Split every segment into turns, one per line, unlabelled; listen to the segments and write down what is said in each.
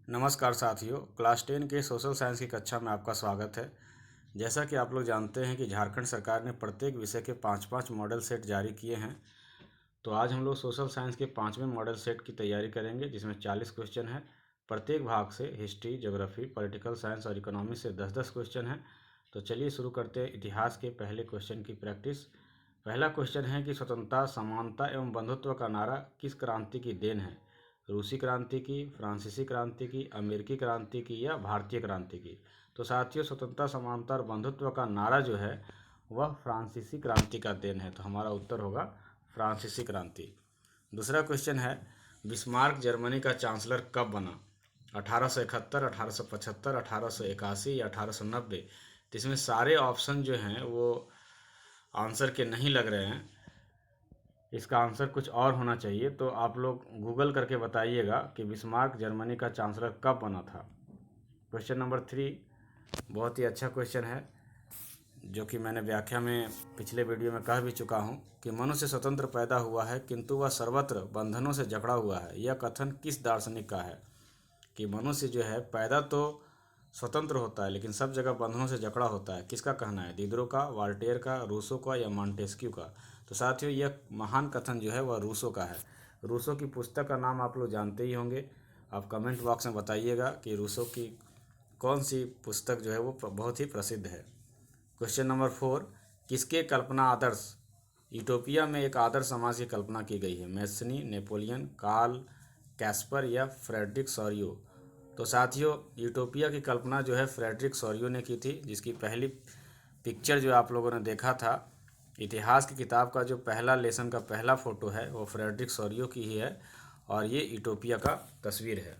नमस्कार साथियों, क्लास 10 के सोशल साइंस की कक्षा में आपका स्वागत है। जैसा कि आप लोग जानते हैं कि झारखंड सरकार ने प्रत्येक विषय के 5-5 मॉडल सेट जारी किए हैं। तो आज हम लोग सोशल साइंस के 5वें मॉडल सेट की तैयारी करेंगे, जिसमें 40 क्वेश्चन है। प्रत्येक भाग से हिस्ट्री, ज्योग्राफी, पॉलिटिकल साइंस और इकोनॉमिक्स से 10-10 क्वेश्चन है। तो चलिए शुरू करते हैं इतिहास के पहले क्वेश्चन की प्रैक्टिस। पहला क्वेश्चन है कि स्वतंत्रता, समानता एवं बंधुत्व का नारा किस क्रांति की देन है? रूसी क्रांति की, फ्रांसीसी क्रांति की, अमेरिकी क्रांति की या भारतीय क्रांति की? तो साथियों, स्वतंत्रता, समानता और बंधुत्व का नारा जो है वह फ्रांसीसी क्रांति का देन है। तो हमारा उत्तर होगा फ्रांसीसी क्रांति। दूसरा क्वेश्चन है, बिस्मार्क जर्मनी का चांसलर कब बना? 1871, 1875, 1881 या 1890? तो इसमें सारे ऑप्शन जो हैं वो आंसर के नहीं लग रहे हैं। इसका आंसर कुछ और होना चाहिए। तो आप लोग गूगल करके बताइएगा कि बिस्मार्क जर्मनी का चांसलर कब बना था। क्वेश्चन नंबर 3 बहुत ही अच्छा क्वेश्चन है, जो कि मैंने व्याख्या में पिछले वीडियो में कह भी चुका हूं कि मनुष्य स्वतंत्र पैदा हुआ है किंतु वह सर्वत्र बंधनों से जकड़ा हुआ है। यह कथन किस दार्शनिक का है? कि मनुष्य जो है पैदा तो स्वतंत्र होता है लेकिन सब जगह बंधनों से जकड़ा होता है। किसका कहना है? दिदरो का, वाल्टेयर का, रूसो का या मॉन्टेस्क्यू का? तो साथियों, यह महान कथन जो है वह रूसो का है। रूसो की पुस्तक का नाम आप लोग जानते ही होंगे। आप कमेंट बॉक्स में बताइएगा कि रूसो की कौन सी पुस्तक जो है वो बहुत ही प्रसिद्ध है। क्वेश्चन नंबर 4, किसके कल्पना आदर्श यूटोपिया में एक आदर्श समाज की कल्पना की गई है? मैस्नी, नेपोलियन, कार्ल कैस्पर या फ्रेडरिक सॉरियो? तो साथियों, यूटोपिया की कल्पना जो है फ्रेडरिक सॉरियो ने की थी, जिसकी पहली पिक्चर जो आप लोगों ने देखा था इतिहास की किताब का, जो पहला लेसन का पहला फोटो है वो फ्रेडरिक सॉरियो की ही है और ये यूटोपिया का तस्वीर है।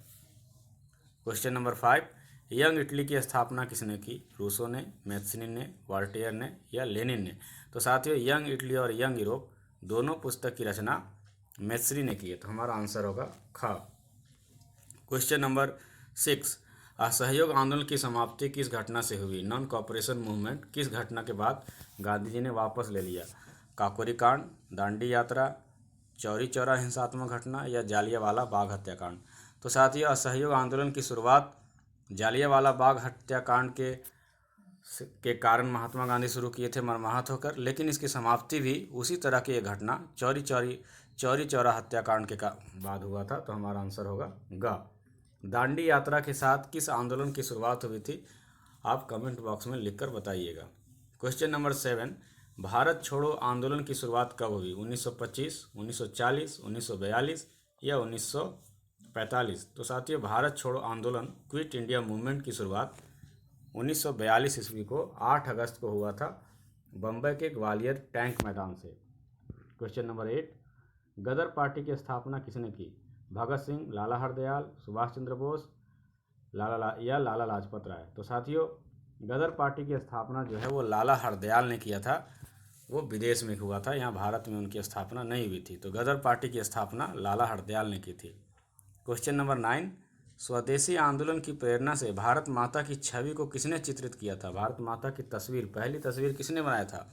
क्वेश्चन नंबर 5, यंग इटली की स्थापना किसने की? रूसो ने, मैथ्सनी ने, वाल्टेयर ने या लेनिन ने? तो साथियों, यंग इटली और यंग यूरोप दोनों पुस्तक की रचना मैथ्सनी ने की है। तो हमारा आंसर होगा ख। क्वेश्चन नंबर 6, असहयोग आंदोलन की समाप्ति किस घटना से हुई? नॉन कॉपरेशन मूवमेंट किस घटना के बाद गांधी जी ने वापस ले लिया? काकोरी कांड, दांडी यात्रा, चौरी चौरा हिंसात्मक घटना या जालियांवाला बाग हत्याकांड? तो साथियों, असहयोग आंदोलन की शुरुआत जालियांवाला बाग हत्याकांड के कारण महात्मा गांधी शुरू किए थे मर्माहत होकर, लेकिन इसकी समाप्ति भी उसी तरह की एक घटना चौरी चौरा हत्याकांड के बाद हुआ था। तो हमारा आंसर होगा ग। दांडी यात्रा के साथ किस आंदोलन की शुरुआत हुई थी? आप कमेंट बॉक्स में लिखकर बताइएगा। क्वेश्चन नंबर 7, भारत छोड़ो आंदोलन की शुरुआत कब हुई? 1925, 1940, 1942 या 1945? तो साथियों, भारत छोड़ो आंदोलन, क्विट इंडिया मूवमेंट की शुरुआत 1942 ईस्वी को 8 अगस्त को हुआ था, बम्बई के ग्वालियर टैंक मैदान से। क्वेश्चन नंबर 8, गदर पार्टी की स्थापना किसने की? भगत सिंह, लाला हरदयाल, सुभाष चंद्र बोस, लाला लाजपत राय? तो साथियों, गदर पार्टी की स्थापना जो है वो लाला हरदयाल ने किया था। वो विदेश में हुआ था, यहाँ भारत में उनकी स्थापना नहीं हुई थी। तो गदर पार्टी की स्थापना लाला हरदयाल ने की थी। क्वेश्चन नंबर 9, स्वदेशी आंदोलन की प्रेरणा से भारत माता की छवि को किसने चित्रित किया था? भारत माता की तस्वीर, पहली तस्वीर किसने बनाया था?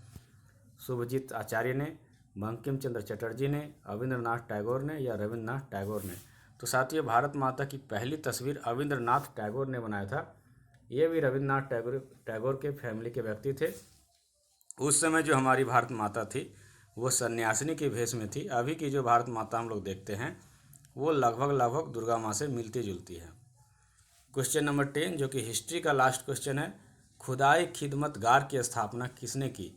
शुभजीत आचार्य ने, बंकिम चंद्र चटर्जी ने, अविंद्रनाथ टैगोर ने या रविंद्रनाथ टैगोर ने? तो साथियों, भारत माता की पहली तस्वीर अविंद्रनाथ टैगोर ने बनाया था। ये भी रविंद्रनाथ टैगोर के फैमिली के व्यक्ति थे। उस समय जो हमारी भारत माता थी वो सन्यासिनी के भेष में थी। अभी की जो भारत माता हम लोग देखते हैं वो लगभग दुर्गा माँ से मिलती जुलती है। क्वेश्चन नंबर 10, जो कि हिस्ट्री का लास्ट क्वेश्चन है, खुदाई खिदमतगार की स्थापना किसने की?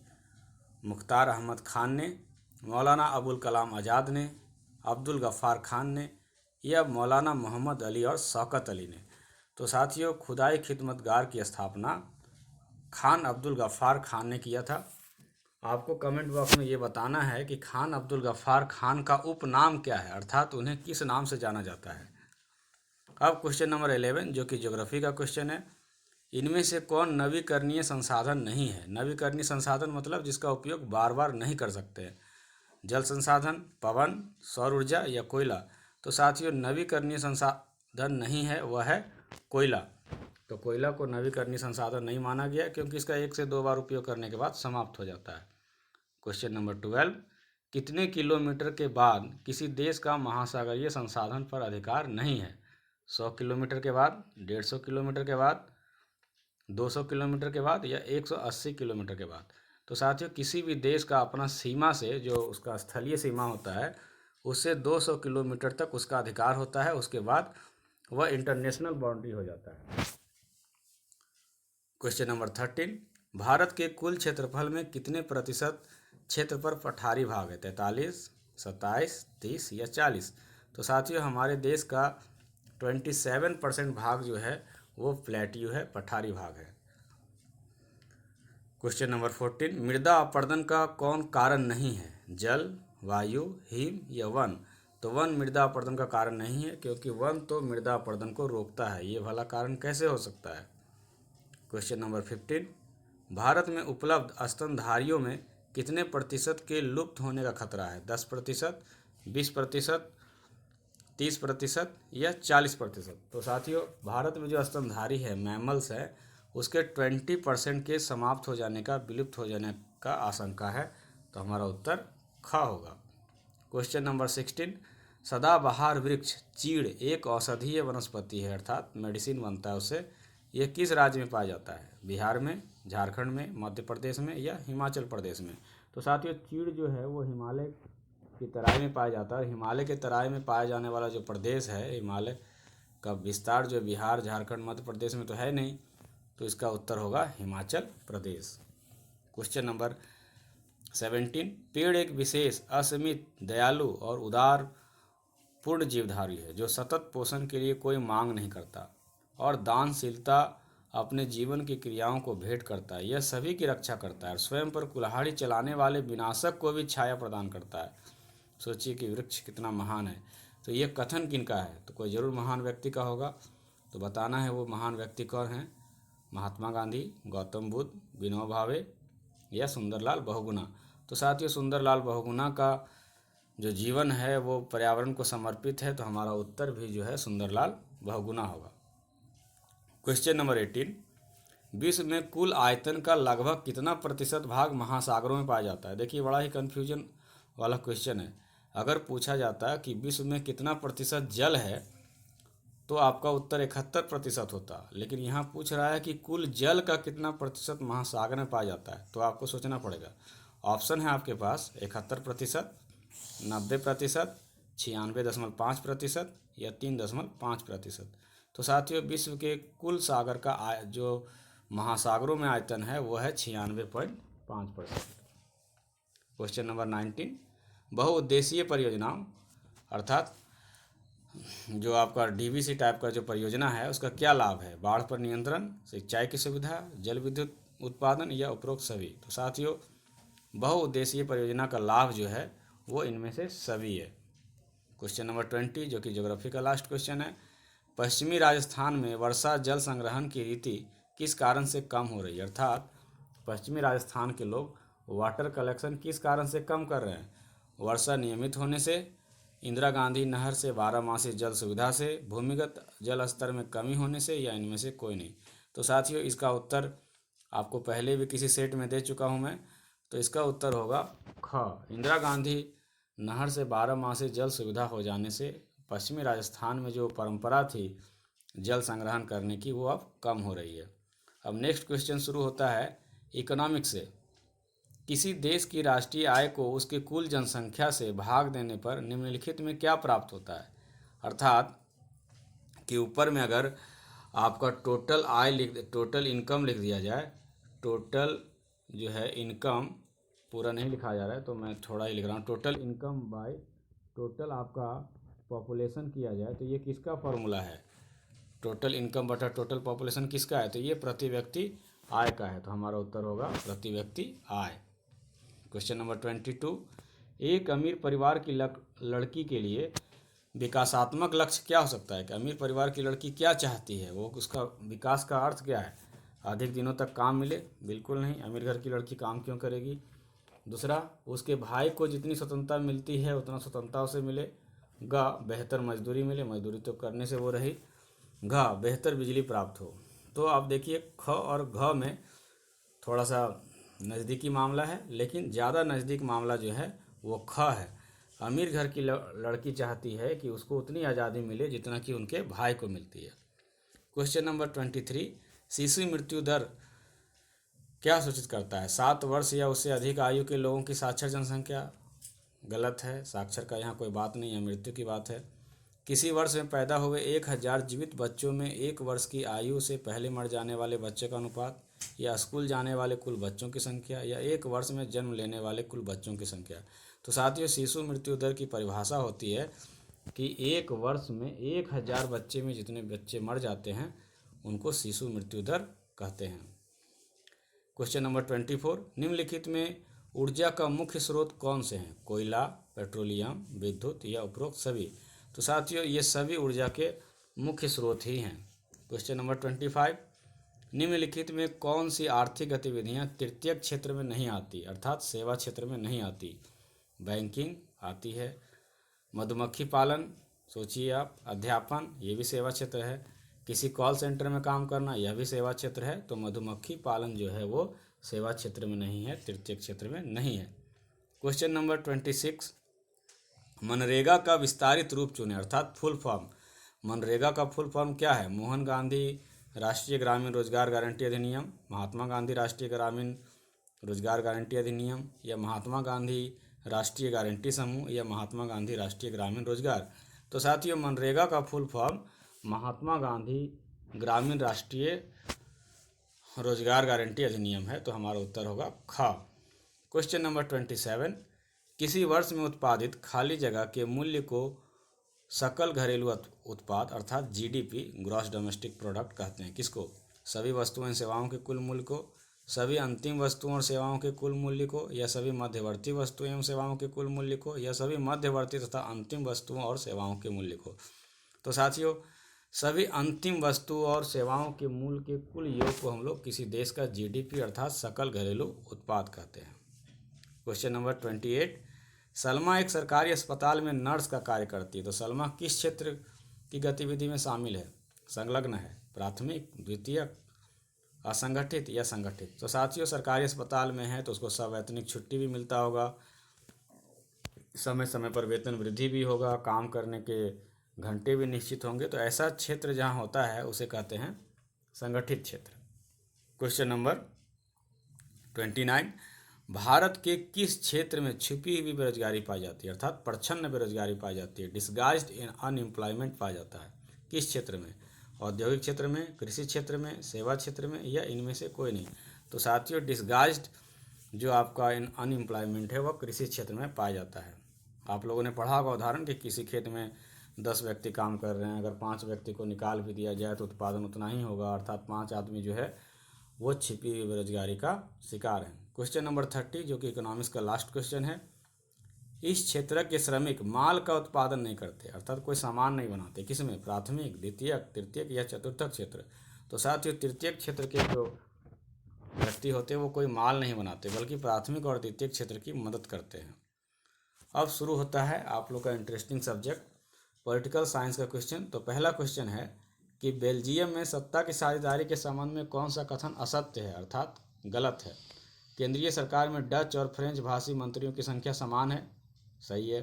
मुख्तार अहमद खान ने, मौलाना अबुल कलाम आज़ाद ने, अब्दुल गफ़ार खान ने या मौलाना मोहम्मद अली और शौकत अली ने? तो साथियों, खुदाई खिदमतगार की स्थापना खान अब्दुल गफ़ार खान ने किया था। आपको कमेंट बॉक्स में ये बताना है कि खान अब्दुल गफ़ार खान का उपनाम क्या है, अर्थात उन्हें किस नाम से जाना जाता है। अब क्वेश्चन नंबर 11, जो कि ज्योग्राफी का क्वेश्चन है, इनमें से कौन नवीकरणीय संसाधन नहीं है? नवीकरणीय संसाधन मतलब जिसका उपयोग बार बार नहीं कर सकते हैं। जल संसाधन, पवन, सौर ऊर्जा या कोयला? तो साथियों, नवीकरणीय संसाधन नहीं है, वह है कोयला। तो कोयला को नवीकरणीय संसाधन नहीं माना गया क्योंकि इसका 1 से 2 बार उपयोग करने के बाद समाप्त हो जाता है। क्वेश्चन नंबर 12, कितने किलोमीटर के बाद किसी देश का महासागरीय संसाधन पर अधिकार नहीं है? 100 किलोमीटर के बाद, 150 किलोमीटर के बाद, 200 किलोमीटर के बाद या 180 किलोमीटर के बाद। तो साथियों किसी भी देश का अपना सीमा से, जो उसका स्थलीय सीमा होता है, उससे 200 किलोमीटर तक उसका अधिकार होता है। उसके बाद वह इंटरनेशनल बाउंड्री हो जाता है। क्वेश्चन नंबर 13, भारत के कुल क्षेत्रफल में कितने प्रतिशत क्षेत्र पर पठारी भाग है? 43, 27, 30 या 40? तो साथियों हमारे देश का 27% भाग जो है वो प्लेट्यू है, पठारी भाग है। क्वेश्चन नंबर 14, मृदा अपरदन का कौन कारण नहीं है? जल, वायु, हिम या वन? तो वन मृदा अपरदन का कारण नहीं है, क्योंकि वन तो मृदा अपरदन को रोकता है। ये भला कारण कैसे हो सकता है? क्वेश्चन नंबर 15, भारत में उपलब्ध स्तनधारियों में कितने प्रतिशत के लुप्त होने का खतरा है? 10%, 20%, 30% या 40%? तो साथियों भारत में जो स्तनधारी है, मैमल्स है, उसके 20% के समाप्त हो जाने का, विलुप्त हो जाने का आशंका है। तो हमारा उत्तर ख होगा। क्वेश्चन नंबर 16, सदाबहार वृक्ष चीड़ एक औषधीय वनस्पति है, अर्थात मेडिसिन बनता है उससे। यह किस राज्य में पाया जाता है? बिहार में, झारखंड में, मध्य प्रदेश में या हिमाचल प्रदेश में? तो साथियों चीड़ जो है वो हिमालय की तराई में पाया जाता है। हिमालय के तराई में पाया जाने वाला जो प्रदेश है, हिमालय का विस्तार जो बिहार, झारखंड, मध्य प्रदेश में तो है नहीं, तो इसका उत्तर होगा हिमाचल प्रदेश। क्वेश्चन नंबर 17, पेड़ एक विशेष, असीमित, दयालु और उदार पूर्ण जीवधारी है, जो सतत पोषण के लिए कोई मांग नहीं करता और दानशीलता अपने जीवन की क्रियाओं को भेंट करता है। यह सभी की रक्षा करता है और स्वयं पर कुल्हाड़ी चलाने वाले विनाशक को भी छाया प्रदान करता है। सोचिए कि वृक्ष कितना महान है। तो ये कथन किनका है? तो कोई जरूर महान व्यक्ति का होगा। तो बताना है वो महान व्यक्ति कौन है। महात्मा गांधी, गौतम बुद्ध, विनोबा भावे या सुंदरलाल बहुगुणा? तो साथियों सुंदरलाल बहुगुणा का जो जीवन है वो पर्यावरण को समर्पित है। तो हमारा उत्तर भी जो है सुंदरलाल बहुगुणा होगा। क्वेश्चन नंबर 18, विश्व में कुल आयतन का लगभग कितना प्रतिशत भाग महासागरों में पाया जाता है? देखिए बड़ा ही कन्फ्यूजन वाला क्वेश्चन है। अगर पूछा जाता है कि विश्व में कितना प्रतिशत जल है तो आपका उत्तर 71% होता, लेकिन यहाँ पूछ रहा है कि कुल जल का कितना प्रतिशत महासागर में पाया जाता है, तो आपको सोचना पड़ेगा। ऑप्शन है आपके पास 71%, 90%, 96.5% या 3.5%। तो साथियों विश्व के कुल सागर का जो महासागरों में आयतन है वो है 96.5%। क्वेश्चन नंबर 19, बहुउद्देशीय परियोजनाओं अर्थात जो आपका डीवीसी टाइप का जो परियोजना है उसका क्या लाभ है? बाढ़ पर नियंत्रण, सिंचाई की सुविधा, जल विद्युत उत्पादन या उपरोक्त सभी? तो साथियों बहुउद्देशीय परियोजना का लाभ जो है वो इनमें से सभी है। क्वेश्चन नंबर 20 जो कि ज्योग्राफी का लास्ट क्वेश्चन है, पश्चिमी राजस्थान में वर्षा जल संग्रहण की रीति किस कारण से कम हो रही है? अर्थात पश्चिमी राजस्थान के लोग वाटर कलेक्शन किस कारण से कम कर रहे हैं? वर्षा नियमित होने से, इंदिरा गांधी नहर से 12 जल सुविधा से, भूमिगत जल स्तर में कमी होने से या इनमें से कोई नहीं? तो साथियों इसका उत्तर आपको पहले भी किसी सेट में दे चुका हूं मैं। तो इसका उत्तर होगा ख, इंदिरा गांधी नहर से 12 जल सुविधा हो जाने से पश्चिमी राजस्थान में जो परंपरा थी जल संग्रहण करने की वो अब कम हो रही है। अब नेक्स्ट क्वेश्चन शुरू होता है इकोनॉमिक्स से। किसी देश की राष्ट्रीय आय को उसके कुल जनसंख्या से भाग देने पर निम्नलिखित में क्या प्राप्त होता है? अर्थात कि ऊपर में अगर आपका टोटल आय टोटल इनकम लिख दिया जाए, टोटल जो है इनकम पूरा नहीं लिखा जा रहा है तो मैं थोड़ा ही लिख रहा हूँ, टोटल इनकम बाय टोटल आपका पॉपुलेशन किया जाए तो ये किसका फॉर्मूला है? टोटल इनकम बटा टोटल पॉपुलेशन किसका है? तो ये प्रति व्यक्ति आय का है। तो हमारा उत्तर होगा प्रति व्यक्ति आय। क्वेश्चन नंबर 22, एक अमीर परिवार की लड़की के लिए विकासात्मक लक्ष्य क्या हो सकता है? कि अमीर परिवार की लड़की क्या चाहती है, वो उसका विकास का अर्थ क्या है? अधिक दिनों तक काम मिले? बिल्कुल नहीं, अमीर घर की लड़की काम क्यों करेगी। दूसरा, उसके भाई को जितनी स्वतंत्रता मिलती है उतना स्वतंत्रता उसे मिले। ग, बेहतर मजदूरी मिले, मजदूरी तो करने से वो रही। घ, बेहतर बिजली प्राप्त हो। तो आप देखिए ख और घ में थोड़ा सा नज़दीकी मामला है, लेकिन ज़्यादा नज़दीक मामला जो है वो ख है। अमीर घर की लड़की चाहती है कि उसको उतनी आज़ादी मिले जितना कि उनके भाई को मिलती है। क्वेश्चन नंबर 23, शिशु मृत्यु दर क्या सूचित करता है? 7 वर्ष या उससे अधिक आयु के लोगों की साक्षर जनसंख्या। गलत है, साक्षर का यहाँ कोई बात नहीं है, मृत्यु की बात है। किसी वर्ष में पैदा हुए 1000 जीवित बच्चों में 1 वर्ष की आयु से पहले मर जाने वाले बच्चे का अनुपात, या स्कूल जाने वाले कुल बच्चों की संख्या, या 1 वर्ष में जन्म लेने वाले कुल बच्चों की संख्या। तो साथियों, शिशु मृत्यु दर की परिभाषा होती है कि 1 वर्ष में 1000 बच्चे में जितने बच्चे मर जाते हैं उनको शिशु मृत्यु दर कहते हैं। क्वेश्चन नंबर 24, निम्नलिखित में ऊर्जा का मुख्य स्रोत कौन से हैं? कोयला, पेट्रोलियम, विद्युत या उपरोक्त सभी। तो साथियों, ये सभी ऊर्जा के मुख्य स्रोत ही हैं। क्वेश्चन नंबर 25, निम्नलिखित में कौन सी आर्थिक गतिविधियां तृतीयक क्षेत्र में नहीं आती, अर्थात सेवा क्षेत्र में नहीं आती? बैंकिंग आती है, मधुमक्खी पालन सोचिए आप, अध्यापन ये भी सेवा क्षेत्र है, किसी कॉल सेंटर में काम करना यह भी सेवा क्षेत्र है। तो मधुमक्खी पालन जो है वो सेवा क्षेत्र में नहीं है, तृतीय क्षेत्र में नहीं है। क्वेश्चन नंबर 26, मनरेगा का विस्तारित रूप चुनें, अर्थात फुल फॉर्म। मनरेगा का फुल फॉर्म क्या है? मोहन गांधी राष्ट्रीय ग्रामीण रोजगार गारंटी अधिनियम, महात्मा गांधी राष्ट्रीय ग्रामीण रोजगार गारंटी अधिनियम, या महात्मा गांधी राष्ट्रीय गारंटी समूह, या महात्मा गांधी राष्ट्रीय ग्रामीण रोजगार। तो साथियों, मनरेगा का फुल फॉर्म महात्मा गांधी ग्रामीण राष्ट्रीय रोजगार गारंटी अधिनियम है। तो हमारा उत्तर होगा ख। क्वेश्चन नंबर 27, किसी वर्ष में उत्पादित खाली जगह के मूल्य को सकल घरेलू उत्पाद अर्थात जीडीपी, ग्रॉस डोमेस्टिक प्रोडक्ट कहते हैं। किसको? सभी वस्तुओं एवं सेवाओं के कुल मूल्य को, सभी अंतिम वस्तुओं और सेवाओं के कुल मूल्य को, या सभी मध्यवर्ती वस्तुओं एवं सेवाओं के कुल मूल्य को, या सभी मध्यवर्ती तथा अंतिम वस्तुओं और सेवाओं के मूल्य को। तो साथियों, सभी अंतिम वस्तु और सेवाओं के मूल्य के कुल योग को हम लोग किसी देश का जीडीपी अर्थात सकल घरेलू उत्पाद कहते हैं। क्वेश्चन नंबर 28, सलमा एक सरकारी अस्पताल में नर्स का कार्य करती है। तो सलमा किस क्षेत्र की गतिविधि में शामिल है? संलग्न है, प्राथमिक, द्वितीयक, असंगठित या संगठित। तो साथियों, सरकारी अस्पताल में है तो उसको सवैतनिक छुट्टी भी मिलता होगा, समय समय पर वेतन वृद्धि भी होगा, काम करने के घंटे भी निश्चित होंगे। तो ऐसा क्षेत्र जहाँ होता है उसे कहते हैं संगठित क्षेत्र। क्वेश्चन नंबर 29, भारत के किस क्षेत्र में छुपी हुई बेरोजगारी पाई जाती है, अर्थात प्रच्छन्न बेरोजगारी पाई जाती है, डिस्गाइज्ड अनएम्प्लॉयमेंट पाया जाता है? किस क्षेत्र में? औद्योगिक क्षेत्र में, कृषि क्षेत्र में, सेवा क्षेत्र में, या इनमें से कोई नहीं? तो साथियों, डिस्गाइज्ड जो आपका अनएम्प्लॉयमेंट है वह कृषि क्षेत्र में पाया जाता है। आप लोगों ने पढ़ा होगा उदाहरण कि किसी खेत में 10 व्यक्ति काम कर रहे हैं, अगर 5 व्यक्ति को निकाल भी दिया जाए तो उत्पादन उतना ही होगा, अर्थात 5 आदमी जो है वो छिपी हुई बेरोजगारी का शिकार है। क्वेश्चन नंबर 30, जो कि इकोनॉमिक्स का लास्ट क्वेश्चन है, इस क्षेत्र के श्रमिक माल का उत्पादन नहीं करते, अर्थात कोई सामान नहीं बनाते। किसमें? प्राथमिक, द्वितीयक, तृतीयक या चतुर्थक क्षेत्र। तो साथियों, तृतीयक क्षेत्र के जो व्यक्ति होते हैं वो कोई माल नहीं बनाते, बल्कि प्राथमिक और द्वितीयक क्षेत्र की मदद करते हैं। अब शुरू होता है आप लोग का इंटरेस्टिंग सब्जेक्ट पॉलिटिकल साइंस का क्वेश्चन। तो पहला क्वेश्चन है कि बेल्जियम में सत्ता की साझेदारी के संबंध में कौन सा कथन असत्य है, अर्थात गलत है? केंद्रीय सरकार में डच और फ्रेंच भाषी मंत्रियों की संख्या समान है, सही है।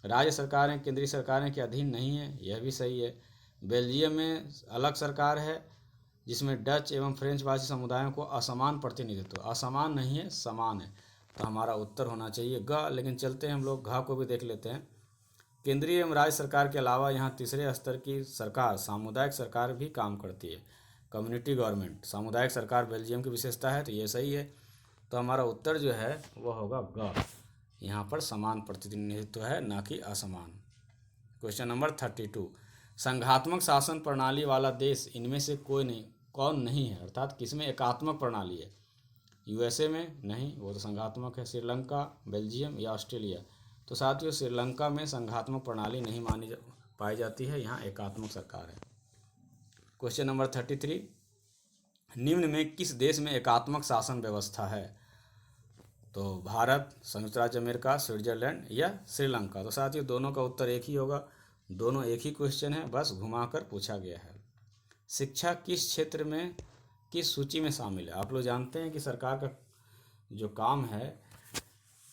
राज्य सरकारें केंद्रीय सरकारें के अधीन नहीं है, यह भी सही है। बेल्जियम में अलग सरकार है जिसमें डच एवं फ्रेंच भाषी समुदायों को असमान प्रतिनिधित्व, असमान नहीं है, समान है। तो हमारा उत्तर होना चाहिए ग। लेकिन चलते हैं हम लोग घ को भी देख लेते हैं। केंद्रीय एवं राज्य सरकार के अलावा यहाँ तीसरे स्तर की सरकार, सामुदायिक सरकार भी काम करती है, कम्युनिटी गवर्नमेंट। सामुदायिक सरकार बेल्जियम की विशेषता है, तो ये सही है। तो हमारा उत्तर जो है वह होगा ग। यहाँ पर समान प्रतिनिधित्व है, ना कि असमान। क्वेश्चन नंबर 32, संघात्मक शासन प्रणाली वाला देश इनमें से कौन नहीं है, अर्थात किसमें एकात्मक प्रणाली है? यूएसए में नहीं, वो तो संघात्मक है। श्रीलंका, बेल्जियम या ऑस्ट्रेलिया? तो साथियों, श्रीलंका में संघात्मक प्रणाली नहीं पाई जाती है, यहाँ एकात्मक सरकार है। क्वेश्चन नंबर 33, निम्न में किस देश में एकात्मक शासन व्यवस्था है? तो भारत, संयुक्त राज्य अमेरिका, स्विट्जरलैंड या श्रीलंका? तो साथियों, दोनों का उत्तर एक ही होगा, दोनों एक ही क्वेश्चन है, बस घुमाकर पूछा गया है। शिक्षा किस क्षेत्र में, किस सूची में शामिल है? आप लोग जानते हैं कि सरकार का जो काम है,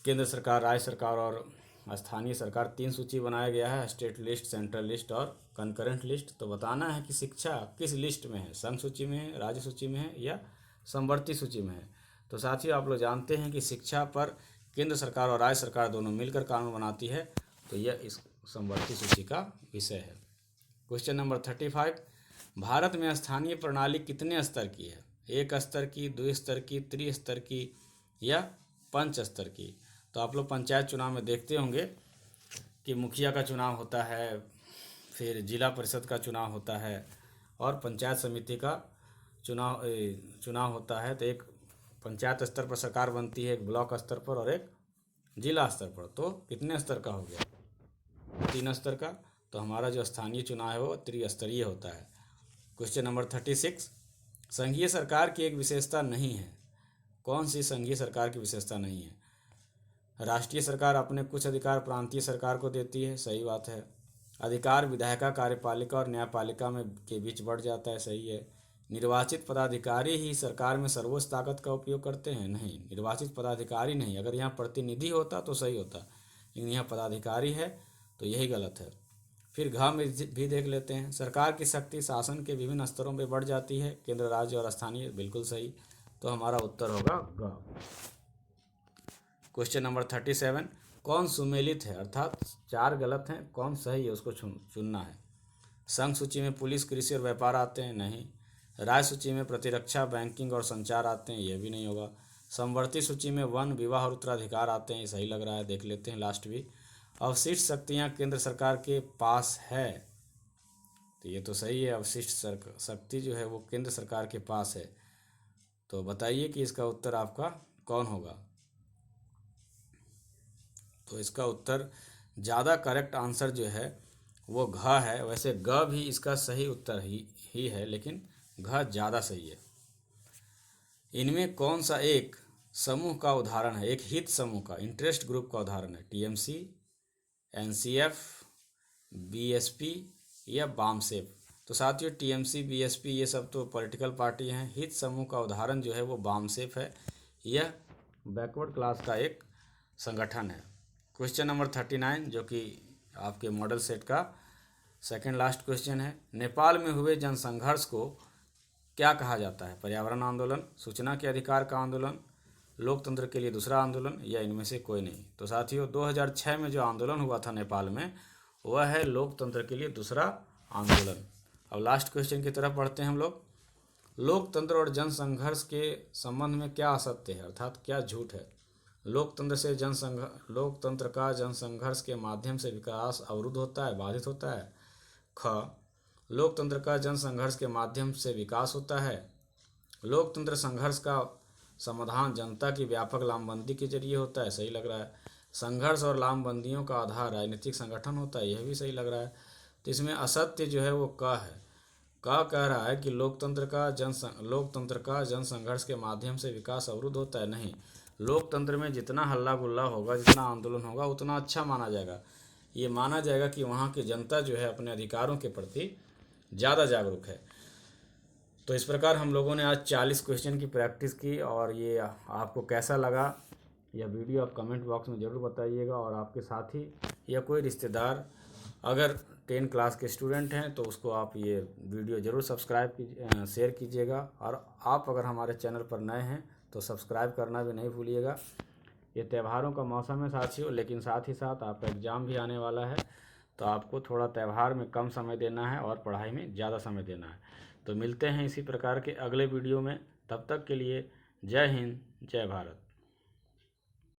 केंद्र सरकार, राज्य सरकार और स्थानीय सरकार 3 सूची बनाया गया है, स्टेट लिस्ट, सेंट्रल लिस्ट और कंकरेंट लिस्ट। तो बताना है कि शिक्षा किस लिस्ट में है, संघ सूची में है, राज्य सूची में है या समवर्ती सूची में है। तो साथियों आप लोग जानते हैं कि शिक्षा पर केंद्र सरकार और राज्य सरकार दोनों मिलकर कानून बनाती है, तो यह इस समवर्ती सूची का विषय है। क्वेश्चन नंबर 35, भारत में स्थानीय प्रणाली कितने स्तर की है? 1 स्तर की, 2 स्तर की, त्रिस्तर की या 5 स्तर की? तो आप लोग पंचायत चुनाव में देखते होंगे कि मुखिया का चुनाव होता है, फिर जिला परिषद का चुनाव होता है और पंचायत समिति का चुनाव होता है। तो एक पंचायत स्तर पर सरकार बनती है, एक ब्लॉक स्तर पर और एक जिला स्तर पर। तो कितने स्तर का हो गया? 3 स्तर का। तो हमारा जो स्थानीय चुनाव है वो त्रिस्तरीय होता है। क्वेश्चन नंबर 36, संघीय सरकार की एक विशेषता नहीं है। कौन सी संघीय सरकार की विशेषता नहीं है? राष्ट्रीय सरकार अपने कुछ अधिकार प्रांतीय सरकार को देती है, सही बात है। अधिकार विधायिका, कार्यपालिका और न्यायपालिका में के बीच बढ़ जाता है, सही है। निर्वाचित पदाधिकारी ही सरकार में सर्वोच्च ताकत का उपयोग करते हैं, नहीं, निर्वाचित पदाधिकारी नहीं। अगर यहाँ प्रतिनिधि होता तो सही होता, लेकिन यहाँ पदाधिकारी है तो यही गलत है। फिर घ में भी देख लेते हैं, सरकार की शक्ति शासन के विभिन्न स्तरों पर बढ़ जाती है, केंद्र, राज्य और स्थानीय, बिल्कुल सही। तो हमारा उत्तर होगा घ। क्वेश्चन नंबर 37, कौन सुमेलित है? अर्थात 4 गलत हैं, कौन सही है उसको चुनना है। संघ सूची में पुलिस, कृषि और व्यापार आते हैं, नहीं। राज्य सूची में प्रतिरक्षा, बैंकिंग और संचार आते हैं, यह भी नहीं होगा। समवर्ती सूची में वन, विवाह और उत्तराधिकार आते हैं, सही लग रहा है, देख लेते हैं लास्ट भी। अवशिष्ट शक्तियाँ केंद्र सरकार के पास है, तो ये तो सही है, अवशिष्ट शक्ति जो है वो केंद्र सरकार के पास है। तो बताइए कि इसका उत्तर आपका कौन होगा? तो इसका उत्तर ज़्यादा करेक्ट आंसर जो है वो घ है। वैसे ग भी इसका सही उत्तर ही है, लेकिन घ ज़्यादा सही है। इनमें कौन सा एक समूह का उदाहरण है, एक हित समूह का, इंटरेस्ट ग्रुप का उदाहरण है? टीएमसी, एनसीएफ, बीएसपी या बामसेफ? तो साथियों टीएमसी, बीएसपी ये सब तो पॉलिटिकल पार्टी हैं। हित समूह का उदाहरण जो है वो बामसेफ है, यह बैकवर्ड क्लास का एक संगठन है। क्वेश्चन नंबर 39 जो कि आपके मॉडल सेट का सेकंड लास्ट क्वेश्चन है, नेपाल में हुए जनसंघर्ष को क्या कहा जाता है? पर्यावरण आंदोलन, सूचना के अधिकार का आंदोलन, लोकतंत्र के लिए दूसरा आंदोलन या इनमें से कोई नहीं? तो साथियों 2006 में जो आंदोलन हुआ था नेपाल में वह है लोकतंत्र के लिए दूसरा आंदोलन। अब लास्ट क्वेश्चन की तरफ बढ़ते हैं हम लोग। लोकतंत्र और जनसंघर्ष के संबंध में क्या असत्य है, अर्थात क्या झूठ है? लोकतंत्र का जनसंघर्ष के माध्यम से विकास अवरुद्ध होता है, बाधित होता है। ख, लोकतंत्र का जनसंघर्ष के माध्यम से विकास होता है। लोकतंत्र संघर्ष का समाधान जनता की व्यापक लामबंदी के जरिए होता है, सही लग रहा है। संघर्ष और लामबंदियों का आधार राजनीतिक संगठन होता है, यह भी सही लग रहा है। तो इसमें असत्य जो है वो क है। क कह रहा है कि लोकतंत्र का जनसंघर्ष के माध्यम से विकास अवरुद्ध होता है, नहीं। लोकतंत्र में जितना हल्ला गुल्ला होगा, जितना आंदोलन होगा उतना अच्छा माना जाएगा। ये माना जाएगा कि वहाँ की जनता जो है अपने अधिकारों के प्रति ज़्यादा जागरूक है। तो इस प्रकार हम लोगों ने आज 40 क्वेश्चन की प्रैक्टिस की, और ये आपको कैसा लगा यह वीडियो आप कमेंट बॉक्स में ज़रूर बताइएगा। और आपके साथी या कोई रिश्तेदार अगर 10 क्लास के स्टूडेंट हैं तो उसको आप ये वीडियो ज़रूर शेयर कीजिएगा। और आप अगर हमारे चैनल पर नए हैं तो सब्सक्राइब करना भी नहीं भूलिएगा। ये त्योहारों का मौसम है साथियों, लेकिन साथ ही साथ आपका एग्ज़ाम भी आने वाला है, तो आपको थोड़ा त्यौहार में कम समय देना है और पढ़ाई में ज़्यादा समय देना है। तो मिलते हैं इसी प्रकार के अगले वीडियो में, तब तक के लिए जय हिंद, जय भारत।